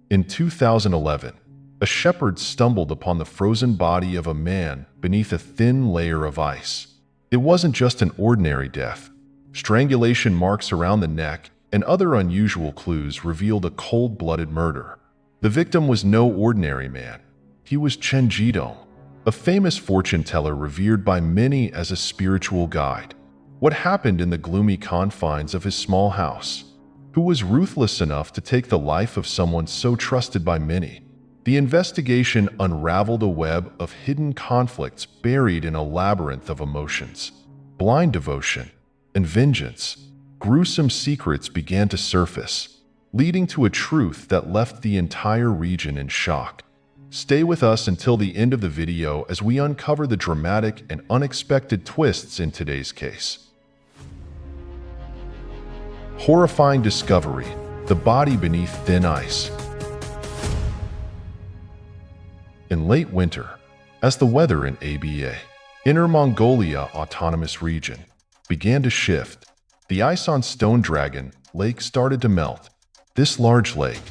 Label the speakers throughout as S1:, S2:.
S1: In 2011, a shepherd stumbled upon the frozen body of a man beneath a thin layer of ice. It wasn't just an ordinary death. Strangulation marks around the neck and other unusual clues revealed a cold-blooded murder. The victim was no ordinary man. He was Chen Jitong, a famous fortune teller revered by many as a spiritual guide. What happened in the gloomy confines of his small house? Who was ruthless enough to take the life of someone so trusted by many? The investigation unraveled a web of hidden conflicts buried in a labyrinth of emotions. Blind devotion and vengeance. Gruesome secrets began to surface, leading to a truth that left the entire region in shock. Stay with us until the end of the video as we uncover the dramatic and unexpected twists in today's case. Horrifying discovery: the body beneath thin ice. In late winter, as the weather in ABA, Inner Mongolia Autonomous Region, began to shift, the ice on Stone Dragon Lake started to melt. This large lake,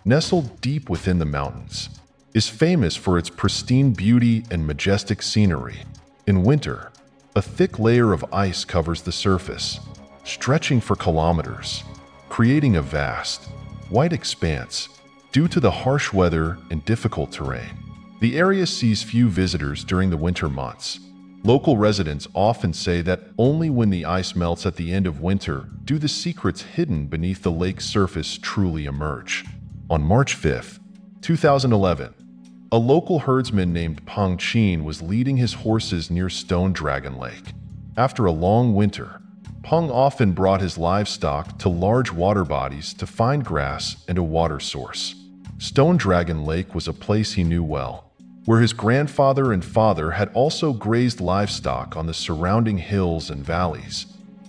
S1: nestled deep within the mountains, is famous for its pristine beauty and majestic scenery. In winter, a thick layer of ice covers the surface, stretching for kilometers, creating a vast, white expanse. Due to the harsh weather and difficult terrain, the area sees few visitors during the winter months. Local residents often say that only when the ice melts at the end of winter do the secrets hidden beneath the lake's surface truly emerge. On March 5, 2011, a local herdsman named Peng Qin was leading his horses near Stone Dragon Lake. After a long winter, Peng often brought his livestock to large water bodies to find grass and a water source. Stone Dragon Lake was a place he knew well, where his grandfather and father had also grazed livestock on the surrounding hills and valleys.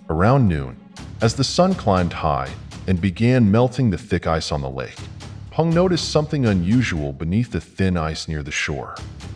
S1: Around noon, as the sun climbed high and began melting the thick ice on the lake, Peng noticed something unusual beneath the thin ice near the shore.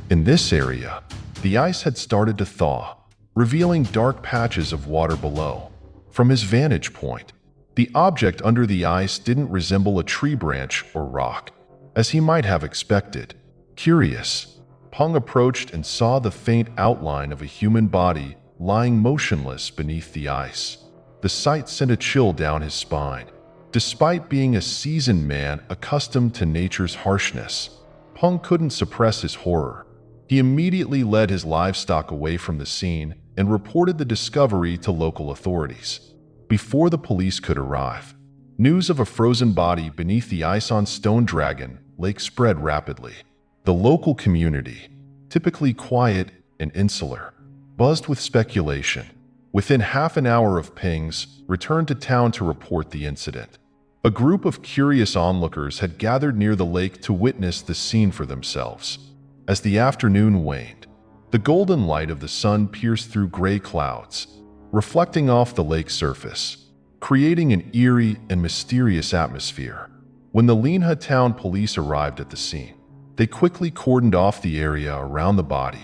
S1: In this area, the ice had started to thaw, revealing dark patches of water below. From his vantage point, the object under the ice didn't resemble a tree branch or rock, as he might have expected. Curious, Peng approached and saw the faint outline of a human body lying motionless beneath the ice. The sight sent a chill down his spine. Despite being a seasoned man accustomed to nature's harshness, Peng couldn't suppress his horror. He immediately led his livestock away from the scene and reported the discovery to local authorities. Before the police could arrive, news of a frozen body beneath the ice on Stone Dragon Lake spread rapidly. The local community, typically quiet and insular, buzzed with speculation. Within half an hour of Peng's return to town to report the incident, a group of curious onlookers had gathered near the lake to witness the scene for themselves. As the afternoon waned, the golden light of the sun pierced through gray clouds, reflecting off the lake's surface, creating an eerie and mysterious atmosphere. When the Linha town police arrived at the scene, they quickly cordoned off the area around the body.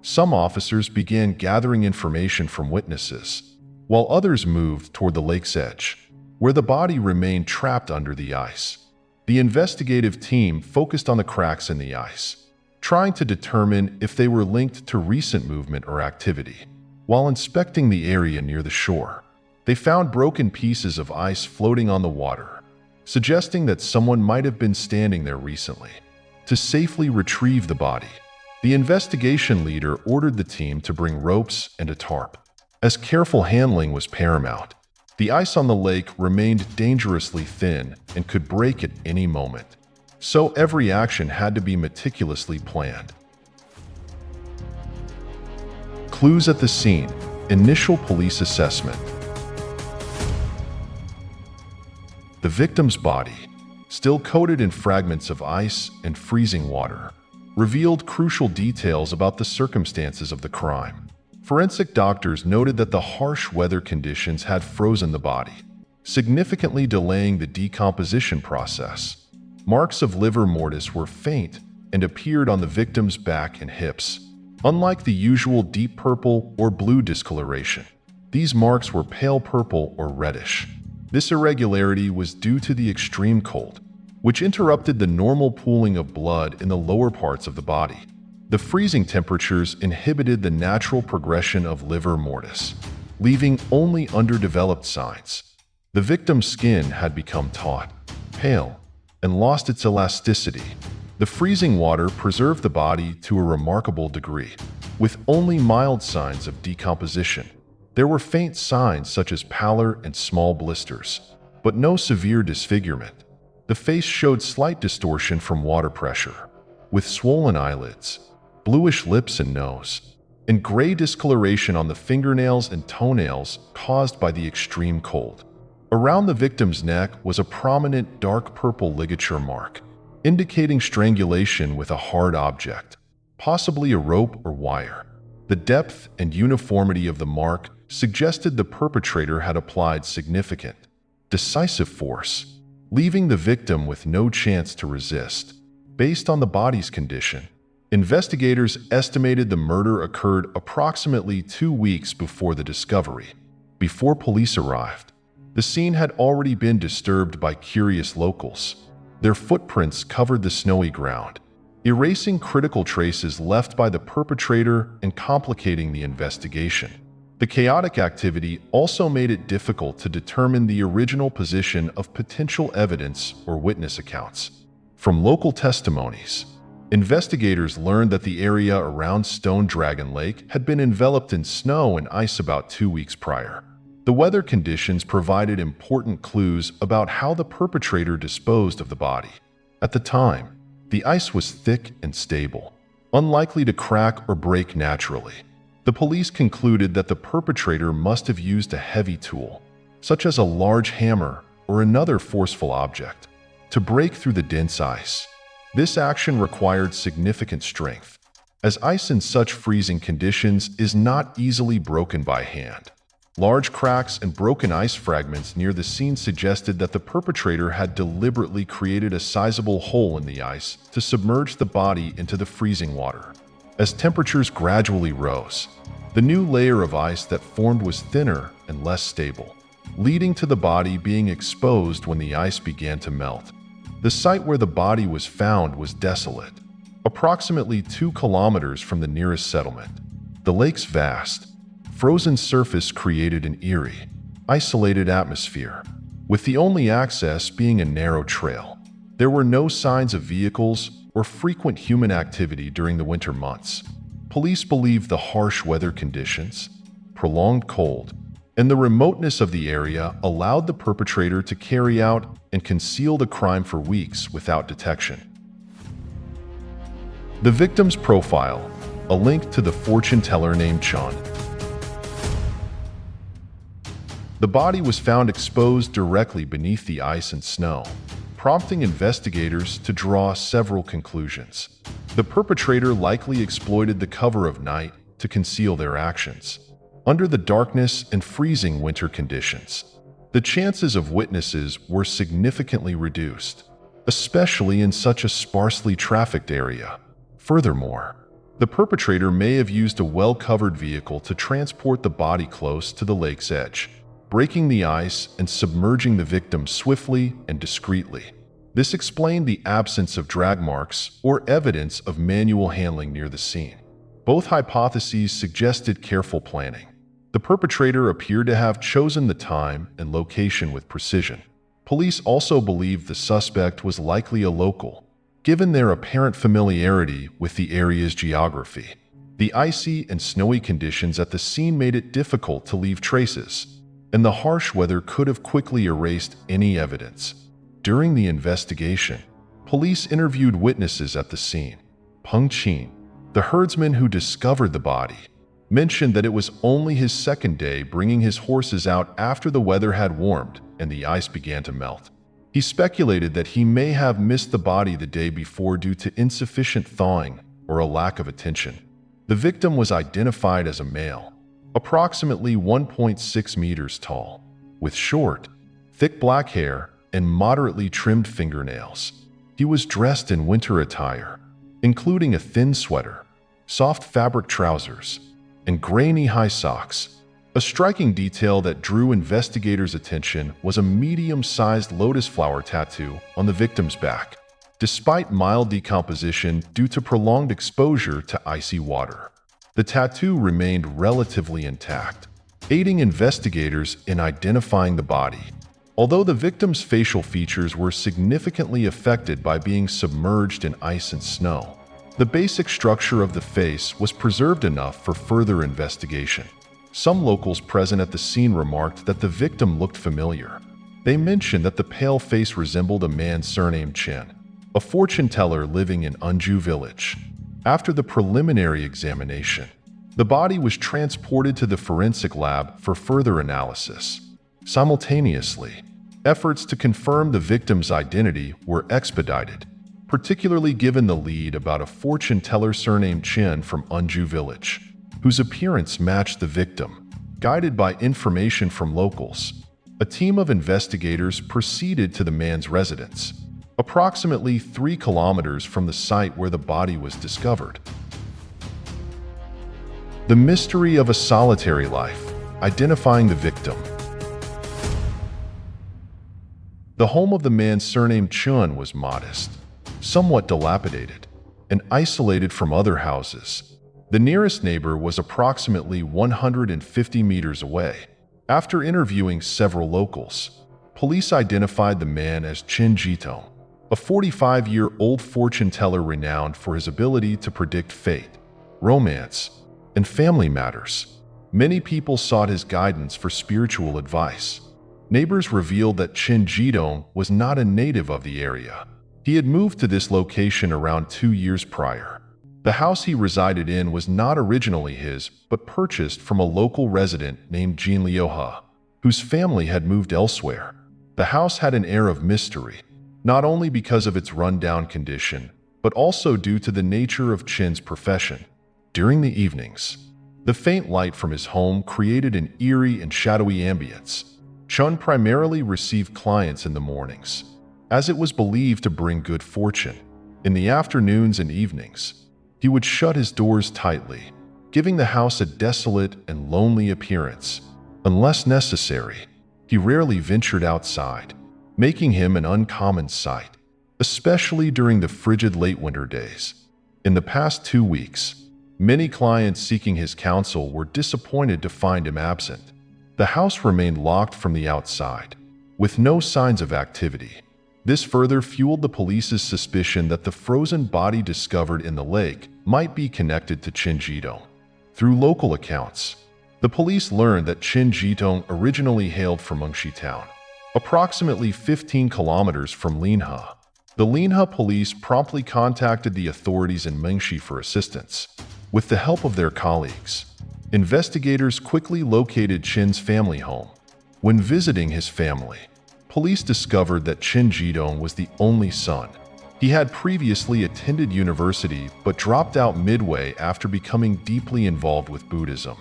S1: Some officers began gathering information from witnesses, while others moved toward the lake's edge, where the body remained trapped under the ice. The investigative team focused on the cracks in the ice, trying to determine if they were linked to recent movement or activity. While inspecting the area near the shore, they found broken pieces of ice floating on the water, suggesting that someone might have been standing there recently. To safely retrieve the body, the investigation leader ordered the team to bring ropes and a tarp, as careful handling was paramount. The ice on the lake remained dangerously thin and could break at any moment, so every action had to be meticulously planned. Clues at the scene. Initial police assessment. The victim's body, still coated in fragments of ice and freezing water, revealed crucial details about the circumstances of the crime. Forensic doctors noted that the harsh weather conditions had frozen the body, significantly delaying the decomposition process. Marks of livor mortis were faint and appeared on the victim's back and hips. Unlike the usual deep purple or blue discoloration, these marks were pale purple or reddish. This irregularity was due to the extreme cold, which interrupted the normal pooling of blood in the lower parts of the body. The freezing temperatures inhibited the natural progression of livor mortis, leaving only underdeveloped signs. The victim's skin had become taut, pale, and lost its elasticity. The freezing water preserved the body to a remarkable degree, with only mild signs of decomposition. There were faint signs such as pallor and small blisters, but no severe disfigurement. The face showed slight distortion from water pressure, with swollen eyelids, bluish lips and nose, and gray discoloration on the fingernails and toenails caused by the extreme cold. Around the victim's neck was a prominent dark purple ligature mark, indicating strangulation with a hard object, possibly a rope or wire. The depth and uniformity of the mark suggested the perpetrator had applied significant, decisive force, leaving the victim with no chance to resist. Based on the body's condition, investigators estimated the murder occurred approximately 2 weeks before the discovery. Before police arrived, the scene had already been disturbed by curious locals. Their footprints covered the snowy ground, erasing critical traces left by the perpetrator and complicating the investigation. The chaotic activity also made it difficult to determine the original position of potential evidence or witness accounts. From local testimonies, investigators learned that the area around Stone Dragon Lake had been enveloped in snow and ice about 2 weeks prior. The weather conditions provided important clues about how the perpetrator disposed of the body. At the time, the ice was thick and stable, unlikely to crack or break naturally. The police concluded that the perpetrator must have used a heavy tool, such as a large hammer or another forceful object, to break through the dense ice. This action required significant strength, as ice in such freezing conditions is not easily broken by hand. Large cracks and broken ice fragments near the scene suggested that the perpetrator had deliberately created a sizable hole in the ice to submerge the body into the freezing water. As temperatures gradually rose, the new layer of ice that formed was thinner and less stable, leading to the body being exposed when the ice began to melt. The site where the body was found was desolate, approximately 2 kilometers from the nearest settlement. The lake's vast, frozen surface created an eerie, isolated atmosphere, with the only access being a narrow trail. There were no signs of vehicles or frequent human activity during the winter months. Police believed the harsh weather conditions, prolonged cold, and the remoteness of the area allowed the perpetrator to carry out and conceal the crime for weeks without detection. The victim's profile, a link to the fortune teller named Chen. The body was found exposed directly beneath the ice and snow, prompting investigators to draw several conclusions. The perpetrator likely exploited the cover of night to conceal their actions. Under the darkness and freezing winter conditions, the chances of witnesses were significantly reduced, especially in such a sparsely trafficked area. Furthermore, the perpetrator may have used a well-covered vehicle to transport the body close to the lake's edge, breaking the ice and submerging the victim swiftly and discreetly. This explained the absence of drag marks or evidence of manual handling near the scene. Both hypotheses suggested careful planning. The perpetrator appeared to have chosen the time and location with precision. Police also believed the suspect was likely a local, given their apparent familiarity with the area's geography. The icy and snowy conditions at the scene made it difficult to leave traces, and the harsh weather could have quickly erased any evidence. During the investigation, police interviewed witnesses at the scene. Peng Qin, the herdsman who discovered the body, mentioned that it was only his second day bringing his horses out after the weather had warmed and the ice began to melt. He speculated that he may have missed the body the day before due to insufficient thawing or a lack of attention. The victim was identified as a male, approximately 1.6 meters tall, with short, thick black hair and moderately trimmed fingernails. He was dressed in winter attire, including a thin sweater, soft fabric trousers, and gray knee-high socks. A striking detail that drew investigators' attention was a medium-sized lotus flower tattoo on the victim's back, despite mild decomposition due to prolonged exposure to icy water. The tattoo remained relatively intact, aiding investigators in identifying the body. Although the victim's facial features were significantly affected by being submerged in ice and snow, the basic structure of the face was preserved enough for further investigation. Some locals present at the scene remarked that the victim looked familiar. They mentioned that the pale face resembled a man surnamed Chen, a fortune teller living in Unju village. After the preliminary examination, the body was transported to the forensic lab for further analysis. Simultaneously, efforts to confirm the victim's identity were expedited, particularly given the lead about a fortune teller surnamed Chen from Unju village, whose appearance matched the victim. Guided by information from locals, a team of investigators proceeded to the man's residence, approximately 3 kilometers from the site where the body was discovered. The mystery of a solitary life, identifying the victim. The home of the man surnamed Chen was modest, somewhat dilapidated, and isolated from other houses. The nearest neighbor was approximately 150 meters away. After interviewing several locals, police identified the man as Chen Jitong, a 45-year-old fortune teller renowned for his ability to predict fate, romance, and family matters. Many people sought his guidance for spiritual advice. Neighbors revealed that Chen Jitong was not a native of the area. He had moved to this location around 2 years prior. The house he resided in was not originally his, but purchased from a local resident named Jean Liuha, whose family had moved elsewhere. The house had an air of mystery, not only because of its rundown condition, but also due to the nature of Chen's profession. During the evenings, the faint light from his home created an eerie and shadowy ambience. Chen primarily received clients in the mornings, as it was believed to bring good fortune. In the afternoons and evenings, he would shut his doors tightly, giving the house a desolate and lonely appearance. Unless necessary, he rarely ventured outside, making him an uncommon sight, especially during the frigid late winter days. In the past 2 weeks, many clients seeking his counsel were disappointed to find him absent. The house remained locked from the outside, with no signs of activity. This further fueled the police's suspicion that the frozen body discovered in the lake might be connected to Chen Jitong. Through local accounts, the police learned that Chen Jitong originally hailed from Mengshi town, approximately 15 kilometers from Linhe. The Linhe police promptly contacted the authorities in Mengshi for assistance. With the help of their colleagues, investigators quickly located Chen's family home. When visiting his family, police discovered that Chen Jitong was the only son. He had previously attended university but dropped out midway after becoming deeply involved with Buddhism.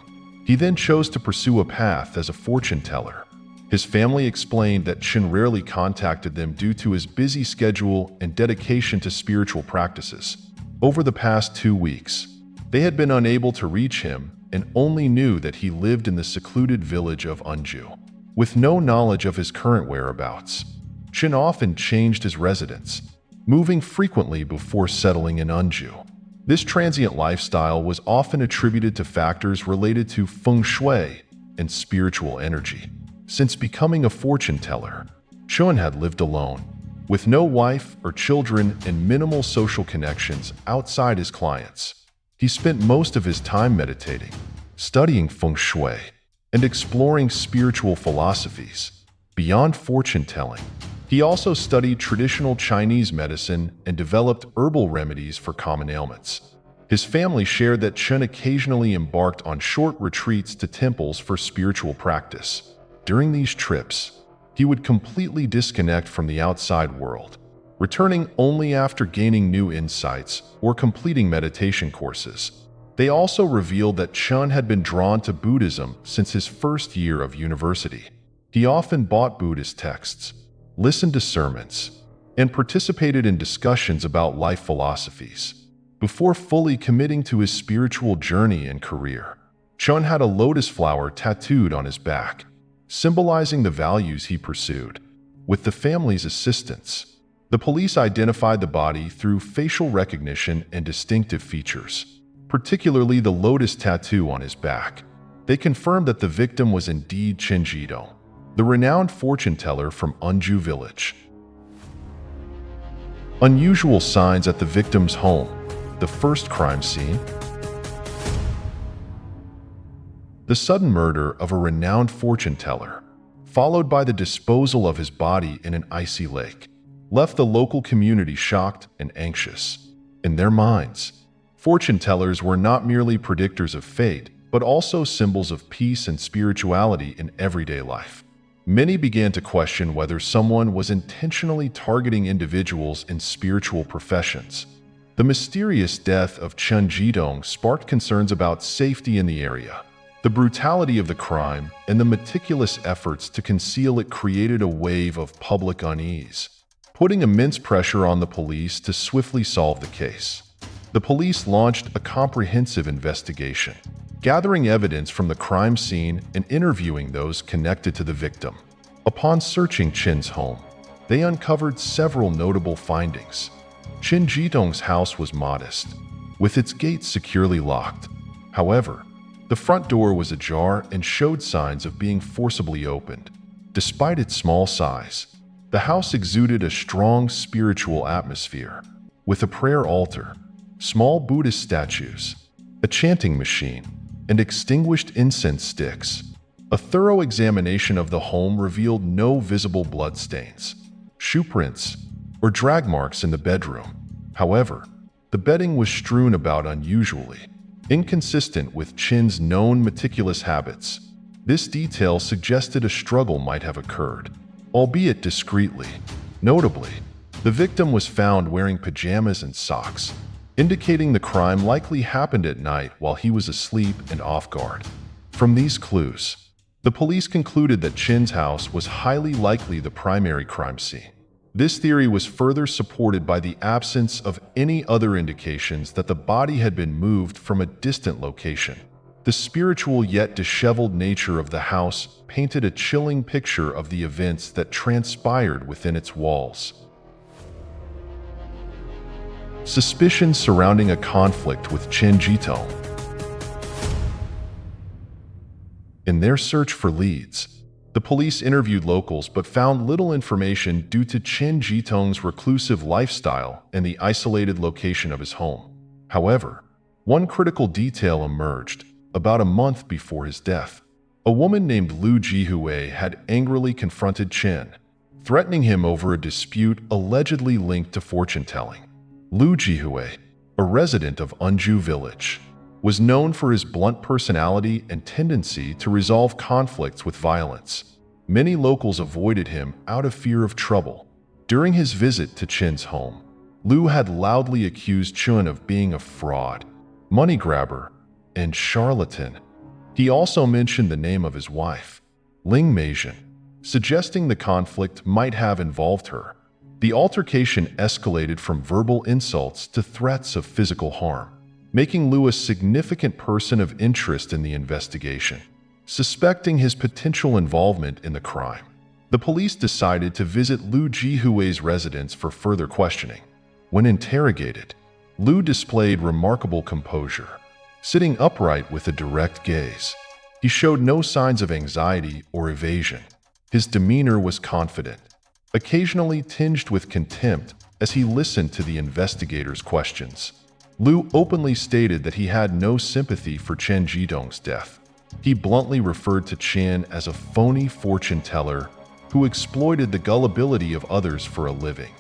S1: He then chose to pursue a path as a fortune teller. His family explained that Chen rarely contacted them due to his busy schedule and dedication to spiritual practices. Over the past 2 weeks, they had been unable to reach him and only knew that he lived in the secluded village of Unju. With no knowledge of his current whereabouts, Chen often changed his residence, moving frequently before settling in Unju. This transient lifestyle was often attributed to factors related to feng shui and spiritual energy. Since becoming a fortune teller, Chen had lived alone, with no wife or children and minimal social connections outside his clients. He spent most of his time meditating, studying feng shui, and exploring spiritual philosophies. Beyond fortune-telling, he also studied traditional Chinese medicine and developed herbal remedies for common ailments. His family shared that Chen occasionally embarked on short retreats to temples for spiritual practice. During these trips, he would completely disconnect from the outside world, returning only after gaining new insights or completing meditation courses. They also revealed that Chen had been drawn to Buddhism since his first year of university. He often bought Buddhist texts, listened to sermons, and participated in discussions about life philosophies before fully committing to his spiritual journey and career. Chen had a lotus flower tattooed on his back, symbolizing the values he pursued. With the family's assistance, the police identified the body through facial recognition and distinctive features, particularly the lotus tattoo on his back. They confirmed that the victim was indeed Chen Jitong, the renowned fortune teller from Unju village. Unusual signs at the victim's home. The first crime scene. The sudden murder of a renowned fortune teller, followed by the disposal of his body in an icy lake, left the local community shocked and anxious. In their minds, fortune tellers were not merely predictors of fate, but also symbols of peace and spirituality in everyday life. Many began to question whether someone was intentionally targeting individuals in spiritual professions. The mysterious death of Chen Jitong sparked concerns about safety in the area. The brutality of the crime and the meticulous efforts to conceal it created a wave of public unease, putting immense pressure on the police to swiftly solve the case. The police launched a comprehensive investigation, gathering evidence from the crime scene and interviewing those connected to the victim. Upon searching Chen's home, they uncovered several notable findings. Chen Jitong's house was modest, with its gates securely locked. However, the front door was ajar and showed signs of being forcibly opened. Despite its small size, the house exuded a strong spiritual atmosphere, with a prayer altar, small Buddhist statues, a chanting machine, and extinguished incense sticks. A thorough examination of the home revealed no visible bloodstains, shoe prints, or drag marks in the bedroom. However, the bedding was strewn about unusually, inconsistent with Chen's known meticulous habits. This detail suggested a struggle might have occurred, albeit discreetly. Notably, the victim was found wearing pajamas and socks, indicating the crime likely happened at night while he was asleep and off guard. From these clues, the police concluded that Chen's house was highly likely the primary crime scene. This theory was further supported by the absence of any other indications that the body had been moved from a distant location. The spiritual yet disheveled nature of the house painted a chilling picture of the events that transpired within its walls. Suspicions surrounding a conflict with Chen Jitong. In their search for leads, the police interviewed locals but found little information due to Chen Jitong's reclusive lifestyle and the isolated location of his home. However, one critical detail emerged. About a month before his death, a woman named Lu Jihui had angrily confronted Chen, threatening him over a dispute allegedly linked to fortune-telling. Lu Jihui, a resident of Unju village, was known for his blunt personality and tendency to resolve conflicts with violence. Many locals avoided him out of fear of trouble. During his visit to Chen's home, Lu had loudly accused Chen of being a fraud, money grabber, and charlatan. He also mentioned the name of his wife, Ling Meijian, suggesting the conflict might have involved her. The altercation escalated from verbal insults to threats of physical harm, making Lu a significant person of interest in the investigation. Suspecting his potential involvement in the crime, the police decided to visit Lu Jihui's residence for further questioning. When interrogated, Lu displayed remarkable composure, sitting upright with a direct gaze. He showed no signs of anxiety or evasion. His demeanor was confident, occasionally tinged with contempt as he listened to the investigators' questions. Lu openly stated that he had no sympathy for Chen Jitong's death. He bluntly referred to Chen as a phony fortune teller who exploited the gullibility of others for a living.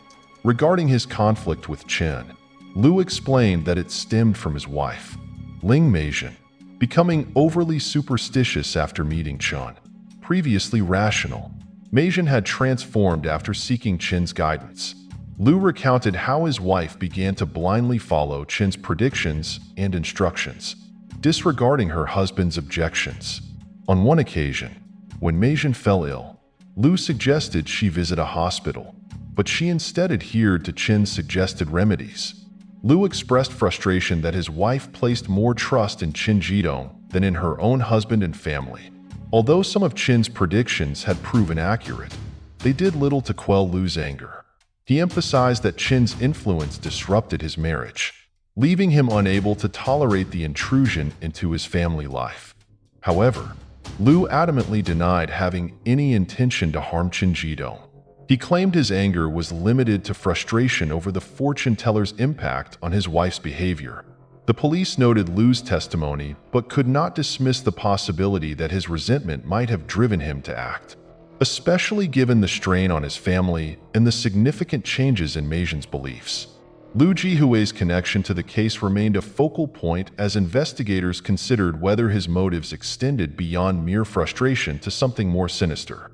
S1: Regarding his conflict with Chen, Lu explained that it stemmed from his wife, Ling Meijian, becoming overly superstitious after meeting Chen. Previously rational, Meijian had transformed after seeking Chen's guidance. Lu recounted how his wife began to blindly follow Chen's predictions and instructions, disregarding her husband's objections. On one occasion, when Meijian fell ill, Lu suggested she visit a hospital, but she instead adhered to Chen's suggested remedies. Lu expressed frustration that his wife placed more trust in Chen Jitong than in her own husband and family. Although some of Chen's predictions had proven accurate, they did little to quell Lu's anger. He emphasized that Chen's influence disrupted his marriage, leaving him unable to tolerate the intrusion into his family life. However, Lu adamantly denied having any intention to harm Chen Jitong. He claimed his anger was limited to frustration over the fortune teller's impact on his wife's behavior. The police noted Lu's testimony but could not dismiss the possibility that his resentment might have driven him to act, especially given the strain on his family and the significant changes in Meijian's beliefs. Lu Jihui's connection to the case remained a focal point as investigators considered whether his motives extended beyond mere frustration to something more sinister.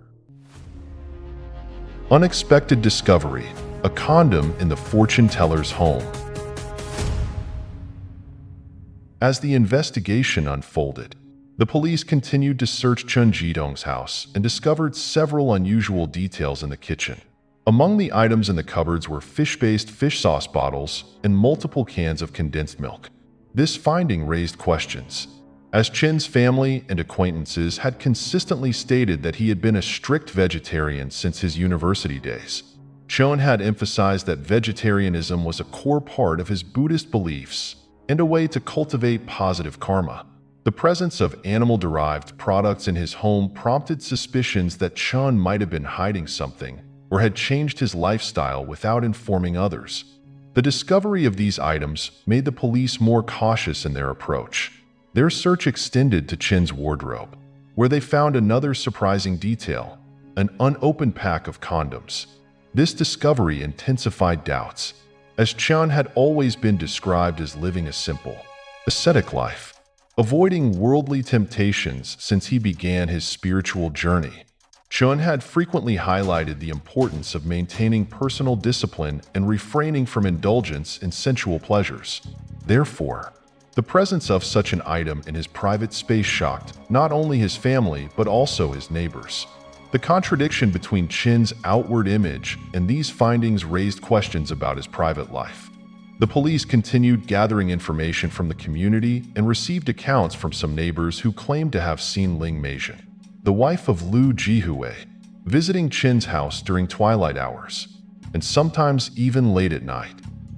S1: Unexpected discovery: a condom in the fortune teller's home. As the investigation unfolded, the police continued to search Chen Jitong's house and discovered several unusual details in the kitchen. Among the items in the cupboards were fish-based fish sauce bottles and multiple cans of condensed milk. This finding raised questions, as Chen's family and acquaintances had consistently stated that he had been a strict vegetarian since his university days. Chen had emphasized that vegetarianism was a core part of his Buddhist beliefs and a way to cultivate positive karma. The presence of animal-derived products in his home prompted suspicions that Chen might have been hiding something or had changed his lifestyle without informing others. The discovery of these items made the police more cautious in their approach. Their search extended to Chen's wardrobe, where they found another surprising detail: an unopened pack of condoms. This discovery intensified doubts, as Chen had always been described as living a simple, ascetic life, avoiding worldly temptations since he began his spiritual journey. Chen had frequently highlighted the importance of maintaining personal discipline and refraining from indulgence in sensual pleasures. Therefore, the presence of such an item in his private space shocked not only his family but also his neighbors. The contradiction between Chen's outward image and these findings raised questions about his private life. The police continued gathering information from the community and received accounts from some neighbors who claimed to have seen Ling Meijian, the wife of Lu Jihui, visiting Chen's house during twilight hours, and sometimes even late at night.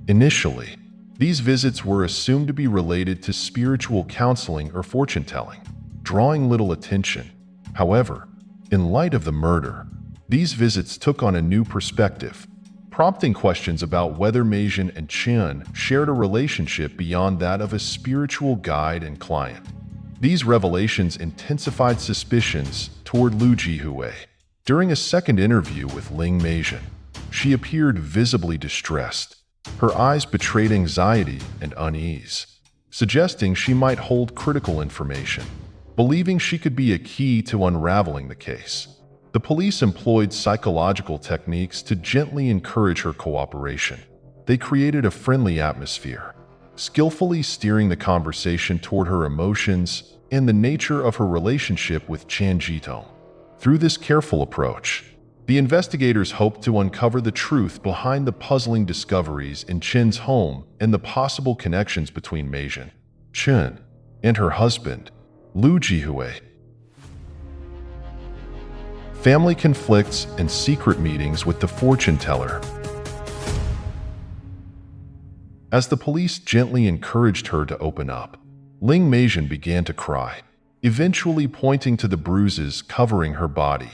S1: Initially, these visits were assumed to be related to spiritual counseling or fortune-telling, drawing little attention. However, in light of the murder, these visits took on a new perspective, prompting questions about whether Meijian and Chen shared a relationship beyond that of a spiritual guide and client. These revelations intensified suspicions toward Lu Jihui. During a second interview with Ling Meijian, she appeared visibly distressed. Her eyes betrayed anxiety and unease, suggesting she might hold critical information. Believing she could be a key to unraveling the case, the police employed psychological techniques to gently encourage her cooperation. They created a friendly atmosphere, skillfully steering the conversation toward her emotions and the nature of her relationship with Chen Jitong. Through this careful approach, the investigators hoped to uncover the truth behind the puzzling discoveries in Chen's home and the possible connections between Meijian, Chen, and her husband, Lu Jihui. Family conflicts and secret meetings with the fortune teller. As the police gently encouraged her to open up, Ling Meijian began to cry, eventually pointing to the bruises covering her body.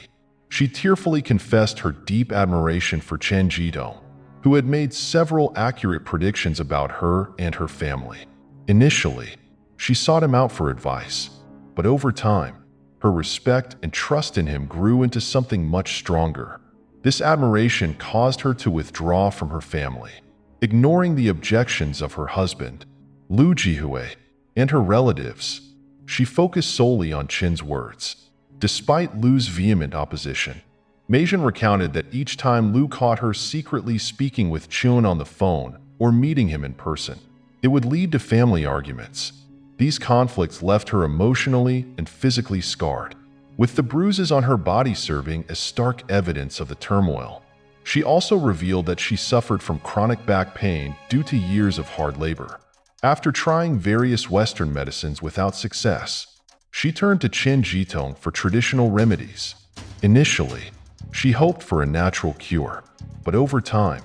S1: She tearfully confessed her deep admiration for Chen Jitong, who had made several accurate predictions about her and her family. Initially, she sought him out for advice, but over time, her respect and trust in him grew into something much stronger. This admiration caused her to withdraw from her family, ignoring the objections of her husband, Lu Jihui, and her relatives. She focused solely on Chen's words. Despite Lu's vehement opposition, Meijian recounted that each time Lu caught her secretly speaking with Chen on the phone or meeting him in person, it would lead to family arguments. These conflicts left her emotionally and physically scarred, with the bruises on her body serving as stark evidence of the turmoil. She also revealed that she suffered from chronic back pain due to years of hard labor. After trying various Western medicines without success, She turned to Chen Jitong for traditional remedies. Initially, she hoped for a natural cure, but over time,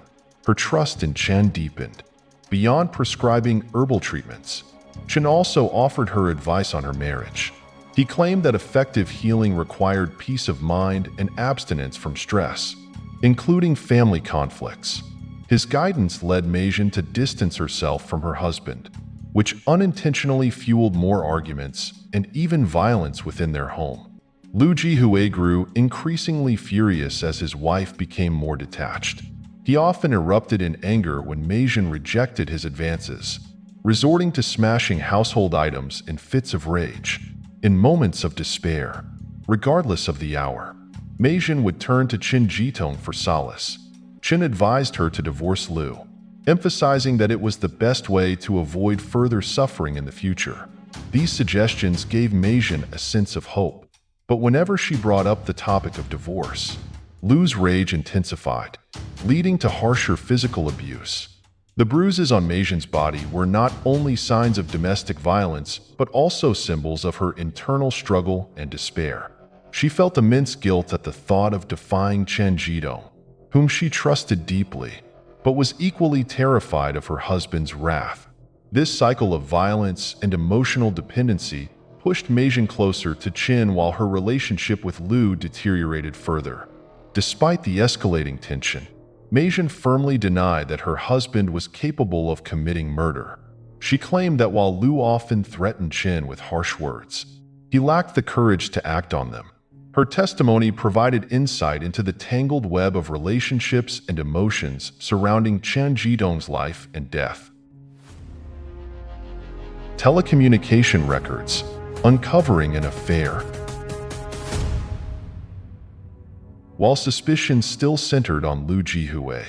S1: her trust in Chen deepened. Beyond prescribing herbal treatments, Chen also offered her advice on her marriage. He claimed that effective healing required peace of mind and abstinence from stress, including family conflicts. His guidance led Meijin to distance herself from her husband, which unintentionally fueled more arguments and even violence within their home. Lu Jihui grew increasingly furious as his wife became more detached. He often erupted in anger when Meijin rejected his advances, resorting to smashing household items in fits of rage. In moments of despair, regardless of the hour, Meijin would turn to Chen Jitong for solace. Chen advised her to divorce Lu, emphasizing that it was the best way to avoid further suffering in the future. These suggestions gave Meijin a sense of hope, but whenever she brought up the topic of divorce, Lu's rage intensified, leading to harsher physical abuse. The bruises on Meijin's body were not only signs of domestic violence, but also symbols of her internal struggle and despair. She felt immense guilt at the thought of defying Chen Jitong, whom she trusted deeply, but was equally terrified of her husband's wrath. This cycle of violence and emotional dependency pushed Meijin closer to Chen while her relationship with Lu deteriorated further. Despite the escalating tension, Meijin firmly denied that her husband was capable of committing murder. She claimed that while Lu often threatened Chen with harsh words, he lacked the courage to act on them. Her testimony provided insight into the tangled web of relationships and emotions surrounding Chen Jitong's life and death. Telecommunication records, uncovering an affair. While suspicion still centered on Lu Jihui,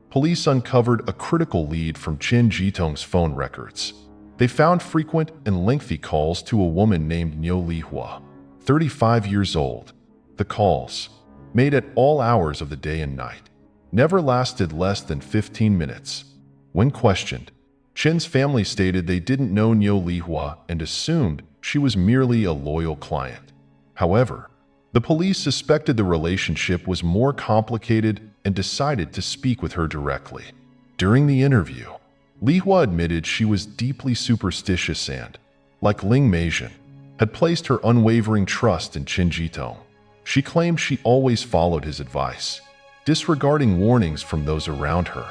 S1: police uncovered a critical lead from Chen Jitong's phone records. They found frequent and lengthy calls to a woman named Niu Lihua, 35 years old. The calls, made at all hours of the day and night, never lasted less than 15 minutes. When questioned, Chen's family stated they didn't know Niu Lihua and assumed she was merely a loyal client. However, the police suspected the relationship was more complicated and decided to speak with her directly. During the interview, Lihua admitted she was deeply superstitious and, like Ling Meijin, had placed her unwavering trust in Chen Jitong. She claimed she always followed his advice, disregarding warnings from those around her.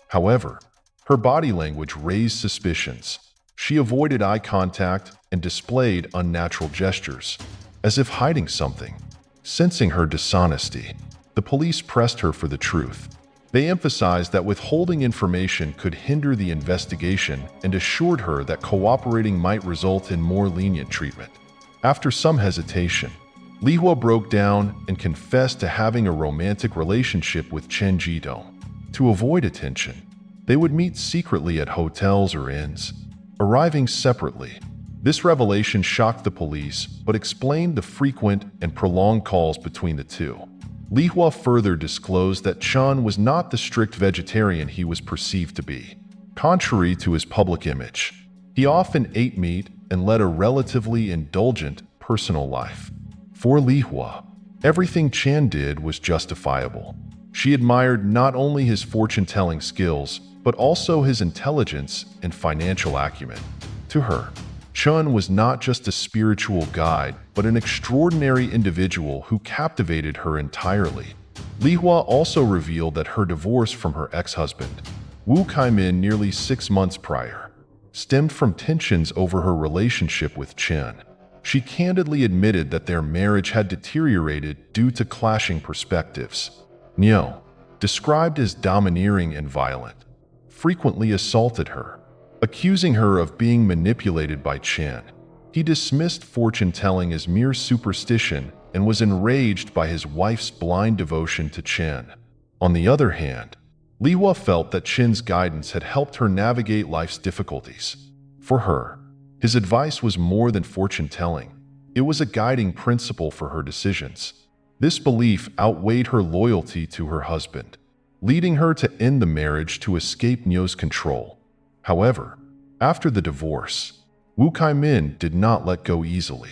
S1: However, her body language raised suspicions. She avoided eye contact and displayed unnatural gestures, as if hiding something. Sensing her dishonesty, the police pressed her for the truth. They emphasized that withholding information could hinder the investigation and assured her that cooperating might result in more lenient treatment. After some hesitation, Lihua broke down and confessed to having a romantic relationship with Chen Jitong. To avoid attention, they would meet secretly at hotels or inns, arriving separately. This revelation shocked the police, but explained the frequent and prolonged calls between the two. Lihua further disclosed that Chen was not the strict vegetarian he was perceived to be. Contrary to his public image, he often ate meat and led a relatively indulgent personal life. For Lihua, everything Chen did was justifiable. She admired not only his fortune-telling skills, but also his intelligence and financial acumen. To her, Chen was not just a spiritual guide, but an extraordinary individual who captivated her entirely. Lihua also revealed that her divorce from her ex-husband, Wu Kaimin, nearly 6 months prior, stemmed from tensions over her relationship with Chen. She candidly admitted that their marriage had deteriorated due to clashing perspectives. Niu, described as domineering and violent, frequently assaulted her, accusing her of being manipulated by Chen. He dismissed fortune-telling as mere superstition and was enraged by his wife's blind devotion to Chen. On the other hand, Lihua felt that Chen's guidance had helped her navigate life's difficulties. For her, his advice was more than fortune-telling. It was a guiding principle for her decisions. This belief outweighed her loyalty to her husband, leading her to end the marriage to escape Niu's control. However, after the divorce, Wu Kaimin did not let go easily.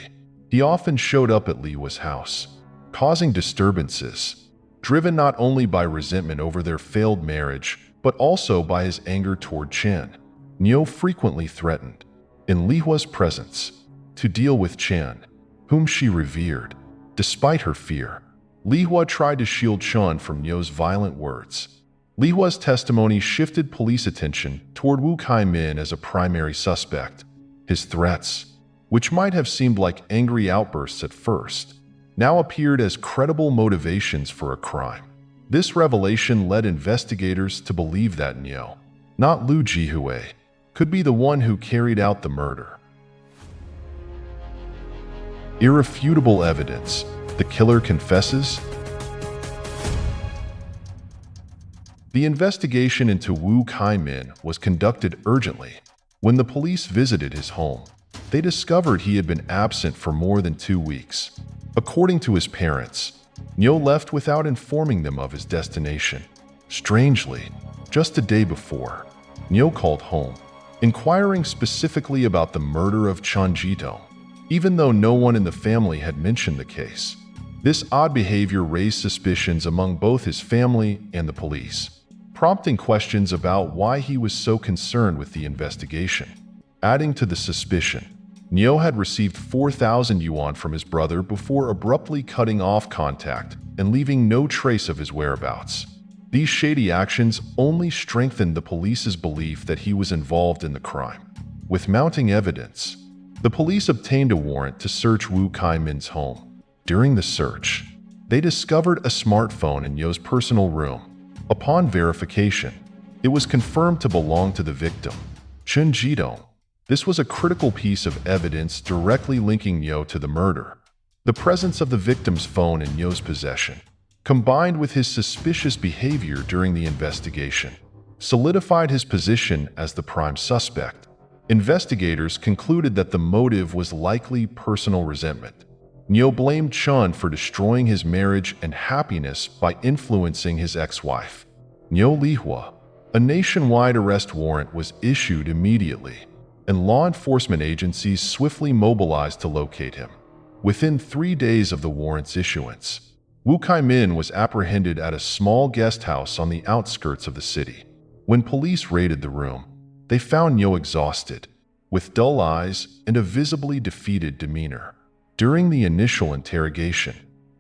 S1: He often showed up at Lihua's house, causing disturbances, driven not only by resentment over their failed marriage, but also by his anger toward Chen. Niu frequently threatened, in Lihua's presence, to deal with Chen, whom she revered. Despite her fear, Lihua tried to shield Chen from Niu's violent words. Lihua's testimony shifted police attention toward Wu Kaimin as a primary suspect. His threats, which might have seemed like angry outbursts at first, now appeared as credible motivations for a crime. This revelation led investigators to believe that Niu, not Lu Jihue, could be the one who carried out the murder. Irrefutable evidence. The killer confesses. The investigation into Wu Kaimin was conducted urgently. When the police visited his home, they discovered he had been absent for more than 2 weeks. According to his parents, Niu left without informing them of his destination. Strangely, just a day before, Niu called home, inquiring specifically about the murder of Chen Jitong, even though no one in the family had mentioned the case. This odd behavior raised suspicions among both his family and the police, prompting questions about why he was so concerned with the investigation. Adding to the suspicion, Niu had received 4,000 yuan from his brother before abruptly cutting off contact and leaving no trace of his whereabouts. These shady actions only strengthened the police's belief that he was involved in the crime. With mounting evidence, the police obtained a warrant to search Wu Kaimin's home. During the search, they discovered a smartphone in Niu's personal room. Upon verification, it was confirmed to belong to the victim, Chen Jitong. This was a critical piece of evidence directly linking Niu to the murder. The presence of the victim's phone in Niu's possession, combined with his suspicious behavior during the investigation, solidified his position as the prime suspect. Investigators concluded that the motive was likely personal resentment. Niu blamed Chen for destroying his marriage and happiness by influencing his ex-wife, Niu Lihua. A nationwide arrest warrant was issued immediately, and law enforcement agencies swiftly mobilized to locate him. Within 3 days of the warrant's issuance, Wu Kaimin was apprehended at a small guest house on the outskirts of the city. When police raided the room, they found Niu exhausted, with dull eyes and a visibly defeated demeanor. During the initial interrogation,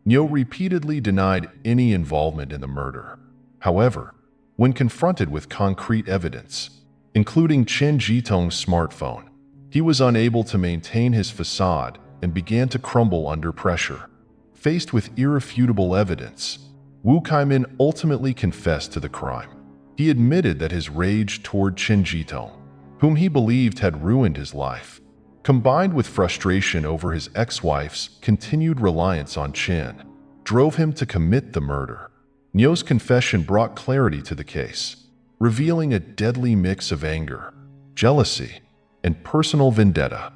S1: Niu repeatedly denied any involvement in the murder. However, when confronted with concrete evidence, including Chen Jitong's smartphone, he was unable to maintain his facade and began to crumble under pressure. Faced with irrefutable evidence, Wu Kaimin ultimately confessed to the crime. He admitted that his rage toward Chen Jitong, whom he believed had ruined his life, combined with frustration over his ex-wife's continued reliance on Chen, drove him to commit the murder. Niu's confession brought clarity to the case, revealing a deadly mix of anger, jealousy, and personal vendetta.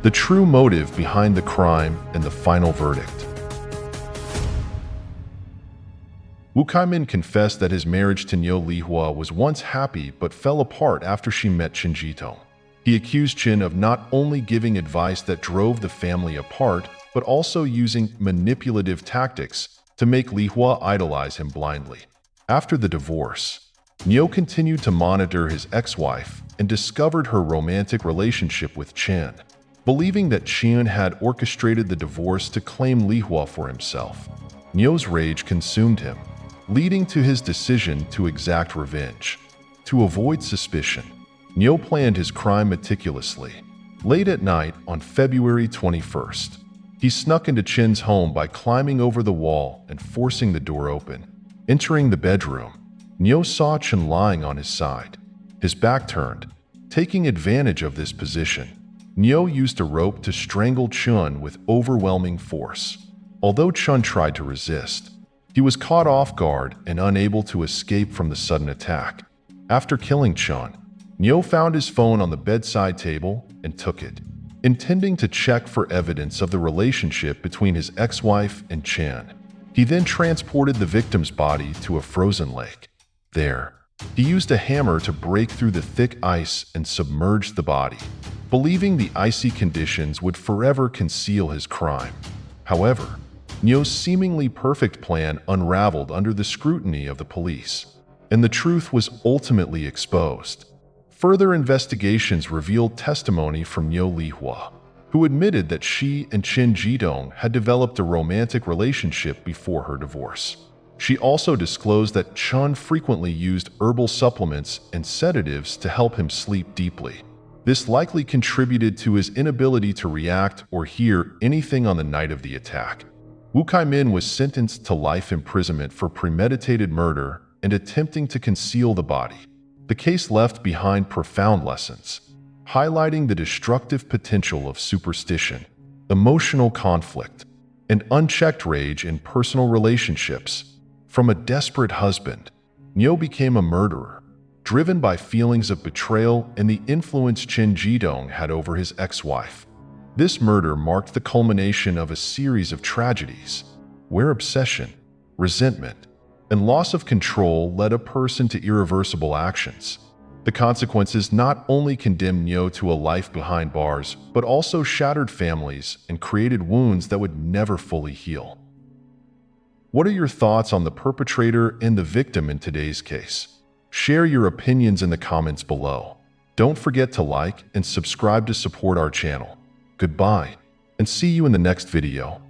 S1: The true motive behind the crime and the final verdict. Wu Kaimin confessed that his marriage to Niu Lihua was once happy but fell apart after she met Chen Jitong. He accused Chen of not only giving advice that drove the family apart, but also using manipulative tactics to make Lihua idolize him blindly. After the divorce, Niu continued to monitor his ex-wife and discovered her romantic relationship with Chen, believing that Chen had orchestrated the divorce to claim Lihua for himself. Niu's rage consumed him, leading to his decision to exact revenge. To avoid suspicion, Niu planned his crime meticulously. Late at night on February 21st, he snuck into Chen's home by climbing over the wall and forcing the door open. Entering the bedroom, Niu saw Chen lying on his side, his back turned. Taking advantage of this position, Niu used a rope to strangle Chen with overwhelming force. Although Chen tried to resist, he was caught off guard and unable to escape from the sudden attack. After killing Chen, Niu found his phone on the bedside table and took it, intending to check for evidence of the relationship between his ex-wife and Chen. He then transported the victim's body to a frozen lake. There, he used a hammer to break through the thick ice and submerged the body. believing the icy conditions would forever conceal his crime. However, Nyo's seemingly perfect plan unraveled under the scrutiny of the police, and the truth was ultimately exposed. Further investigations revealed testimony from Nyo Lihua, who admitted that she and Chen Jitong had developed a romantic relationship before her divorce. She also disclosed that Chen frequently used herbal supplements and sedatives to help him sleep deeply. This likely contributed to his inability to react or hear anything on the night of the attack. Wu Kaimin was sentenced to life imprisonment for premeditated murder and attempting to conceal the body. The case left behind profound lessons, highlighting the destructive potential of superstition, emotional conflict, and unchecked rage in personal relationships. From a desperate husband, Nyo became a murderer, driven by feelings of betrayal and the influence Chen Jitong had over his ex-wife. This murder marked the culmination of a series of tragedies, where obsession, resentment, and loss of control led a person to irreversible actions. The consequences not only condemned Nyo to a life behind bars, but also shattered families and created wounds that would never fully heal. What are your thoughts on the perpetrator and the victim in today's case? Share your opinions in the comments below. Don't forget to like and subscribe to support our channel. Goodbye, and see you in the next video.